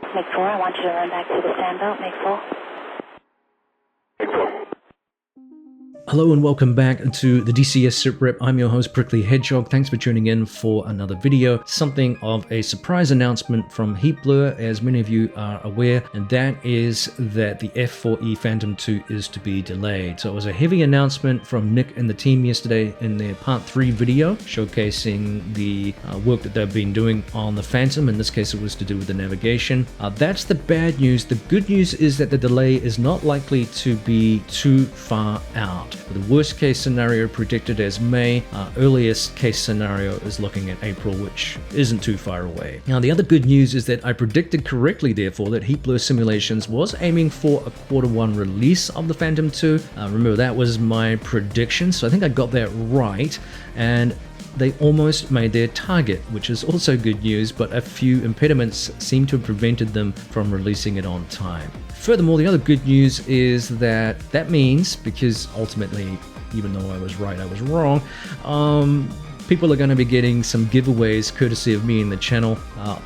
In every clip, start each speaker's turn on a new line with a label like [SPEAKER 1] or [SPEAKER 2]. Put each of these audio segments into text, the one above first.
[SPEAKER 1] Make 4, I want you to run back to the stand belt. Make 4.
[SPEAKER 2] Make 4.
[SPEAKER 3] Hello and welcome back to the DCS SITREP. I'm your host, Prickly Hedgehog. Thanks for tuning in for another video. Something of a surprise announcement from Heatblur, as many of you are aware, and that is that the F-4E Phantom 2 is to be delayed. So it was a heavy announcement from Nick and the team yesterday in their Part 3 video, showcasing the work that they've been doing on the Phantom. In this case, it was to do with the navigation. That's the bad news. The good news is that the delay is not likely to be too far out. The worst case scenario predicted as May, earliest case scenario is looking at April, which isn't too far away. Now, the other good news is that I predicted correctly, therefore, that Heatblur Simulations was aiming for a Q1 release of the Phantom 2. Remember, that was my prediction, so I think I got that right, and they almost made their target, which is also good news, but a few impediments seem to have prevented them from releasing it on time. Furthermore, the other good news is that means, because ultimately, even though I was right, I was wrong, people are going to be getting some giveaways courtesy of me and the channel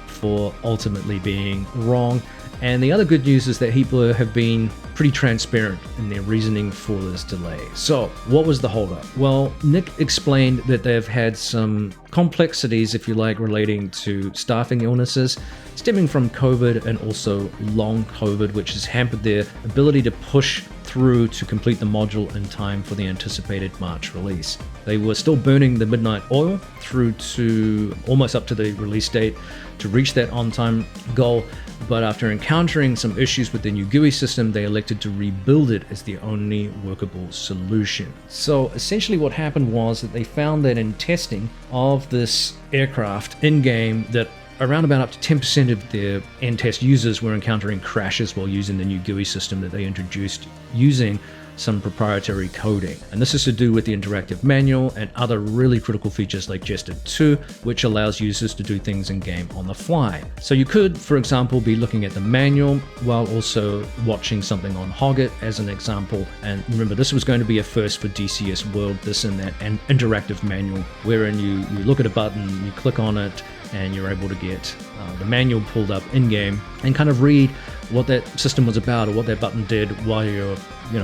[SPEAKER 3] for ultimately being wrong. And the other good news is that Heatblur have been pretty transparent in their reasoning for this delay. So, what was the holdup? Well, Nick explained that they've had some complexities, if you like, relating to staffing illnesses stemming from COVID and also long COVID, which has hampered their ability to push through to complete the module in time for the anticipated March release. They were still burning the midnight oil through to almost up to the release date to reach that on-time goal, but after encountering some issues with the new GUI system, they elected to rebuild it as the only workable solution. So essentially what happened was that they found that in testing of this aircraft in-game, that around about up to 10% of their end test users were encountering crashes while using the new GUI system that they introduced using some proprietary coding. And this is to do with the interactive manual and other really critical features like Jester 2, which allows users to do things in game on the fly. So you could, for example, be looking at the manual while also watching something on Hoggit as an example. And remember, this was going to be a first for DCS World, this and that, and interactive manual, wherein you look at a button, you click on it, and you're able to get the manual pulled up in-game and kind of read what that system was about or what that button did while you're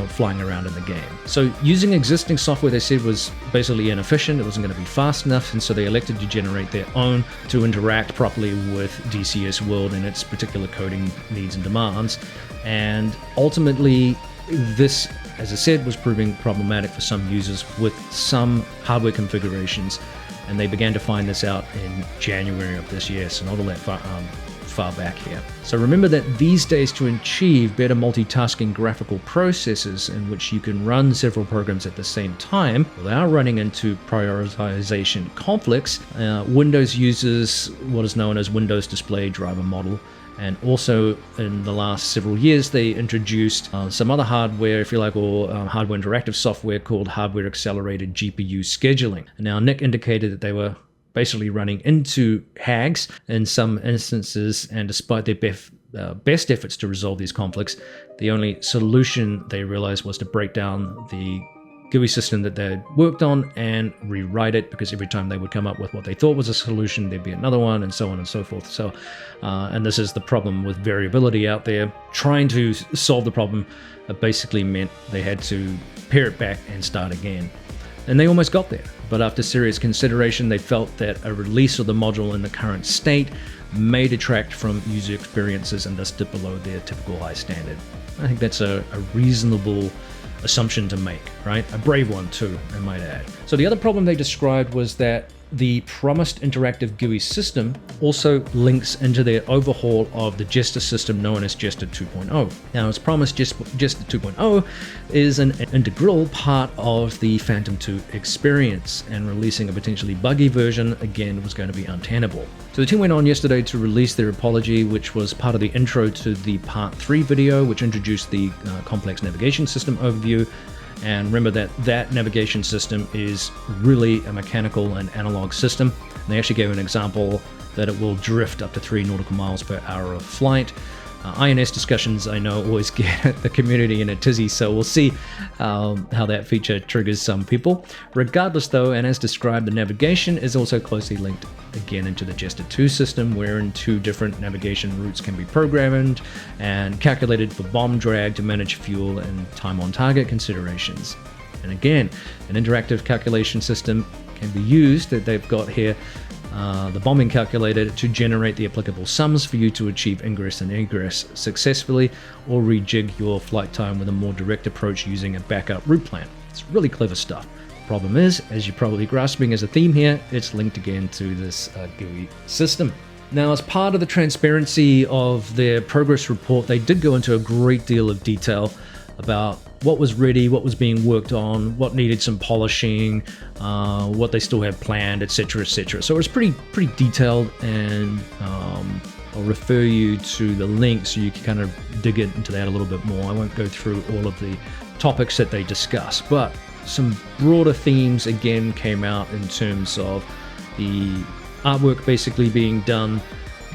[SPEAKER 3] flying around in the game. So using existing software, they said, was basically inefficient. It wasn't going to be fast enough, and so they elected to generate their own to interact properly with DCS World and its particular coding needs and demands. And ultimately, this, as I said, was proving problematic for some users with some hardware configurations, and they began to find this out in January of this year, so not all that far back here. So remember that these days, to achieve better multitasking graphical processes in which you can run several programs at the same time without running into prioritization conflicts, Windows uses what is known as Windows Display Driver Model. And also in the last several years, they introduced some other hardware, if you like, or hardware interactive software called hardware accelerated GPU scheduling. And now Nick indicated that they were basically running into HAGs in some instances, and despite their best efforts to resolve these conflicts, the only solution they realized was to break down the GUI system that they worked on and rewrite it, because every time they would come up with what they thought was a solution, there'd be another one, and so on and so forth. So, and this is the problem with variability out there. Trying to solve the problem basically meant they had to pare it back and start again. And they almost got there, but after serious consideration, they felt that a release of the module in the current state may detract from user experiences and thus dip below their typical high standard. I think that's a reasonable assumption to make, right? A brave one too, I might add. So the other problem they described was that the promised interactive GUI system also links into their overhaul of the Jester system known as Jester 2.0. Now, as promised, Jester 2.0 is an integral part of the Phantom 2 experience, and releasing a potentially buggy version, again, was going to be untenable. So the team went on yesterday to release their apology, which was part of the intro to the Part 3 video, which introduced the complex navigation system overview. And remember that navigation system is really a mechanical and analog system. And they actually gave an example that it will drift up to 3 nautical miles per hour of flight. INS discussions, I know, always get the community in a tizzy, so we'll see how that feature triggers some people. Regardless though, and as described, the navigation is also closely linked again into the Jester 2 system, wherein 2 different navigation routes can be programmed and calculated for bomb drag to manage fuel and time on target considerations. And again, an interactive calculation system can be used that they've got here, the bombing calculator, to generate the applicable sums for you to achieve ingress and egress successfully, or rejig your flight time with a more direct approach using a backup route plan. It's really clever stuff. Problem is, as you're probably grasping as a theme here, it's linked again to this GUI system. Now, as part of the transparency of their progress report, they did go into a great deal of detail about what was ready, what was being worked on, what needed some polishing, what they still had planned, etc., etc. So it's pretty detailed, and I'll refer you to the link so you can kind of dig into that a little bit more. I won't go through all of the topics that they discuss, but some broader themes again came out in terms of the artwork basically being done.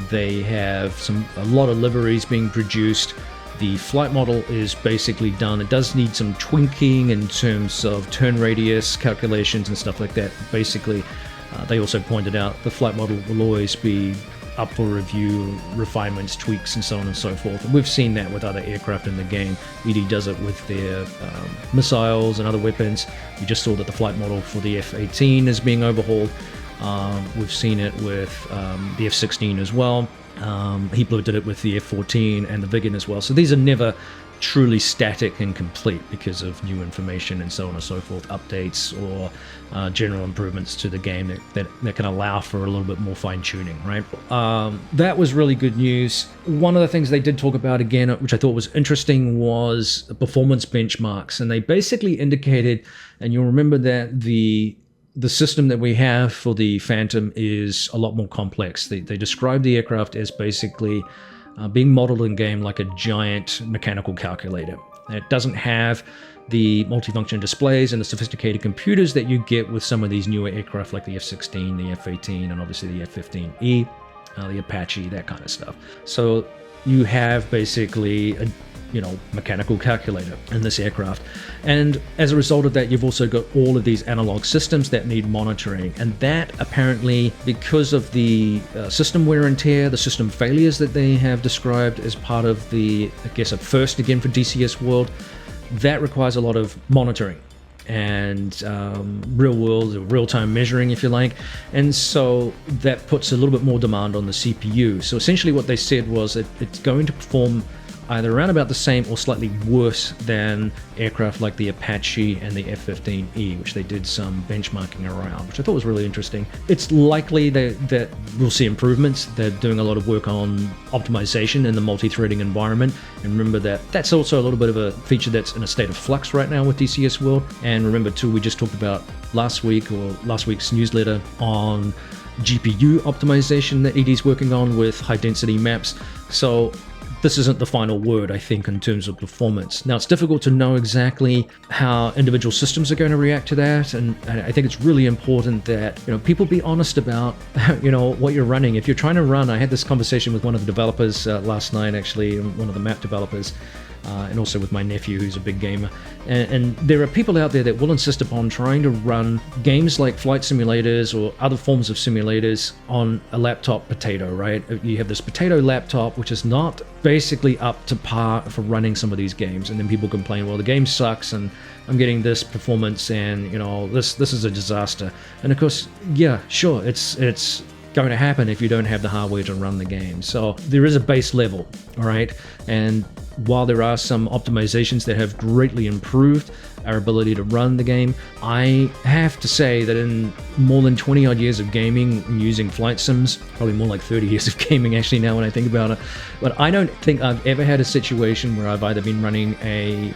[SPEAKER 3] They have a lot of liveries being produced. The flight model is basically done. It does need some tweaking in terms of turn radius calculations and stuff like that. Basically, they also pointed out the flight model will always be up for review, refinements, tweaks, and so on and so forth. And we've seen that with other aircraft in the game. ED does it with their missiles and other weapons. We just saw that the flight model for the F-18 is being overhauled. We've seen it with the F-16 as well. Heatblur did it with the F-14 and the Viggen as well. So these are never truly static and complete because of new information and so on and so forth, updates or general improvements to the game that can allow for a little bit more fine-tuning, right? That was really good news. One of the things they did talk about again, which I thought was interesting, was performance benchmarks. And they basically indicated, and you'll remember that the system that we have for the Phantom is a lot more complex. They describe the aircraft as basically being modeled in game like a giant mechanical calculator. It doesn't have the multifunction displays and the sophisticated computers that you get with some of these newer aircraft like the F-16, the F-18, and obviously the F-15E, the Apache, that kind of stuff. So you have basically a mechanical calculator in this aircraft. And as a result of that, you've also got all of these analog systems that need monitoring. And that apparently, because of the system wear and tear, the system failures that they have described as part of the, I guess, a first again for DCS World, that requires a lot of monitoring and real-time measuring, if you like. And so that puts a little bit more demand on the CPU. So essentially what they said was that it's going to perform either around about the same or slightly worse than aircraft like the Apache and the F-15E, which they did some benchmarking around, which I thought was really interesting. It's likely that we'll see improvements. They're doing a lot of work on optimization in the multi-threading environment. And remember that that's also a little bit of a feature that's in a state of flux right now with DCS World. And remember too, we just talked about last week's newsletter on GPU optimization that ED's working on with high density maps. So this isn't the final word, I think, in terms of performance. Now, it's difficult to know exactly how individual systems are going to react to that, and I think it's really important that people be honest about what you're running. If you're trying to run, I had this conversation with one of the developers last night, actually, one of the map developers, and also with my nephew, who's a big gamer. And there are people out there that will insist upon trying to run games like flight simulators or other forms of simulators on a laptop potato, right? You have this potato laptop, which is not basically up to par for running some of these games. And then people complain, well, the game sucks and I'm getting this performance and, this is a disaster. And of course, yeah, sure, it's going to happen if you don't have the hardware to run the game. So there is a base level, all right? And while there are some optimizations that have greatly improved our ability to run the game, I have to say that in more than 20 odd years of gaming and using flight sims, probably more like 30 years of gaming actually now when I think about it, but I don't think I've ever had a situation where I've either been running a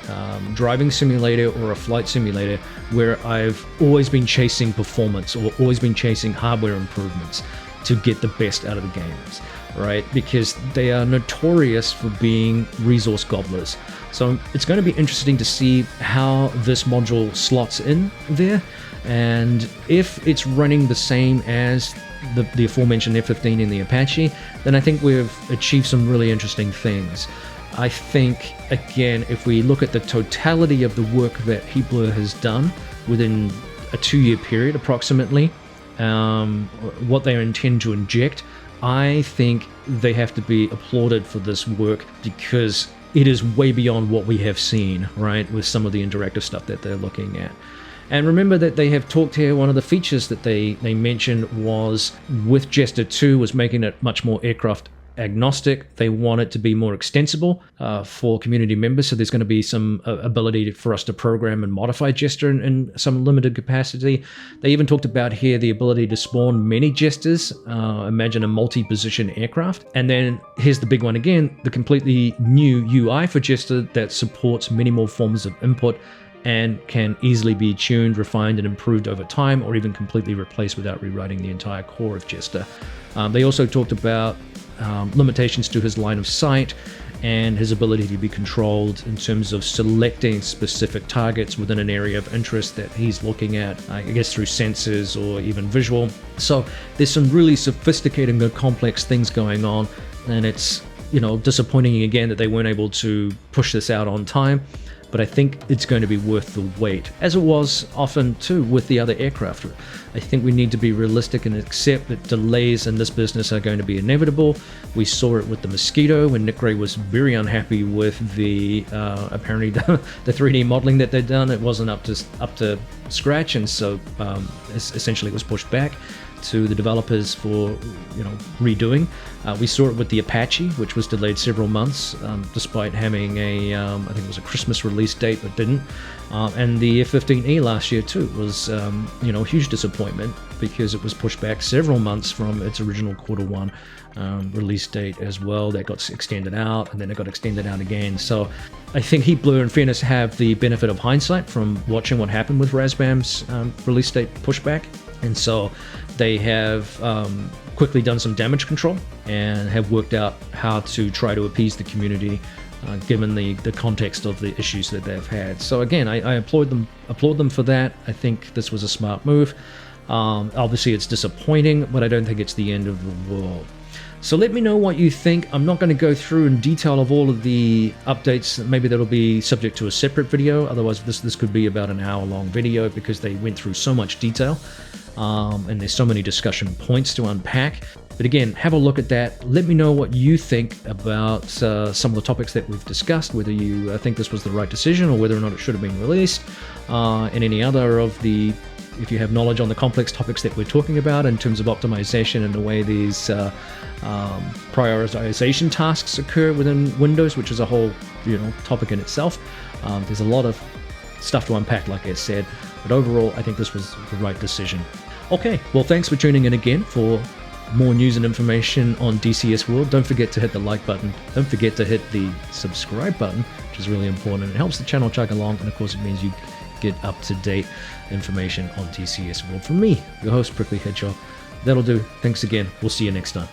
[SPEAKER 3] driving simulator or a flight simulator where I've always been chasing performance or always been chasing hardware improvements to get the best out of the games, right? Because they are notorious for being resource gobblers. So it's going to be interesting to see how this module slots in there, and if it's running the same as the aforementioned F-15 and the Apache, then I think we've achieved some really interesting things. I think, again, if we look at the totality of the work that Heatblur has done within a 2-year period approximately, what they intend to inject, I think they have to be applauded for this work, because it is way beyond what we have seen, right, with some of the interactive stuff that they're looking at. And remember that they have talked here, one of the features that they mentioned was with Jester 2 was making it much more aircraft agnostic. They want it to be more extensible for community members, so there's going to be some ability for us to program and modify Jester in some limited capacity. They even talked about here the ability to spawn many Jesters, imagine a multi-position aircraft. And then here's the big one again, the completely new UI for Jester that supports many more forms of input and can easily be tuned, refined, and improved over time, or even completely replaced without rewriting the entire core of Jester. They also talked about limitations to his line of sight and his ability to be controlled in terms of selecting specific targets within an area of interest that he's looking at, I guess through sensors or even visual. So there's some really sophisticated and complex things going on, and it's, you know, disappointing again that they weren't able to push this out on time. But I think it's going to be worth the wait, as it was often too with the other aircraft. I think we need to be realistic and accept that delays in this business are going to be inevitable. We saw it with the Mosquito when Nick Gray was very unhappy with the apparently the 3D modeling that they'd done. It wasn't up to scratch, and so essentially it was pushed back to the developers for, you know, redoing. We saw it with the Apache, which was delayed several months, despite having a, I think it was a Christmas release date, but didn't. And the F-15E last year too was, you know, a huge disappointment because it was pushed back several months from its original Q1 release date as well. That got extended out, and then it got extended out again. So I think Heatblur, in fairness, have the benefit of hindsight from watching what happened with Razbam's release date pushback. And so they have quickly done some damage control and have worked out how to try to appease the community given the context of the issues that they've had. So again, I applaud them for that. I think this was a smart move. Obviously it's disappointing, but I don't think it's the end of the world. So let me know what you think. I'm not going to go through in detail of all of the updates. Maybe that'll be subject to a separate video. Otherwise this could be about an hour-long video because they went through so much detail. And there's so many discussion points to unpack. But again, have a look at that. Let me know what you think about some of the topics that we've discussed, whether you think this was the right decision or whether or not it should have been released, and any other of the, if you have knowledge on the complex topics that we're talking about in terms of optimization and the way these prioritization tasks occur within Windows, which is a whole, you know, topic in itself. There's a lot of stuff to unpack, like I said, but overall I think this was the right decision. Okay, well, thanks for tuning in again for more news and information on DCS World. Don't forget to hit the like button. Don't forget to hit the subscribe button, which is really important. It helps the channel chug along, and of course it means you get up-to-date information on DCS World from me, your host, Prickly Hedgehog. That'll do. Thanks again. We'll see you next time.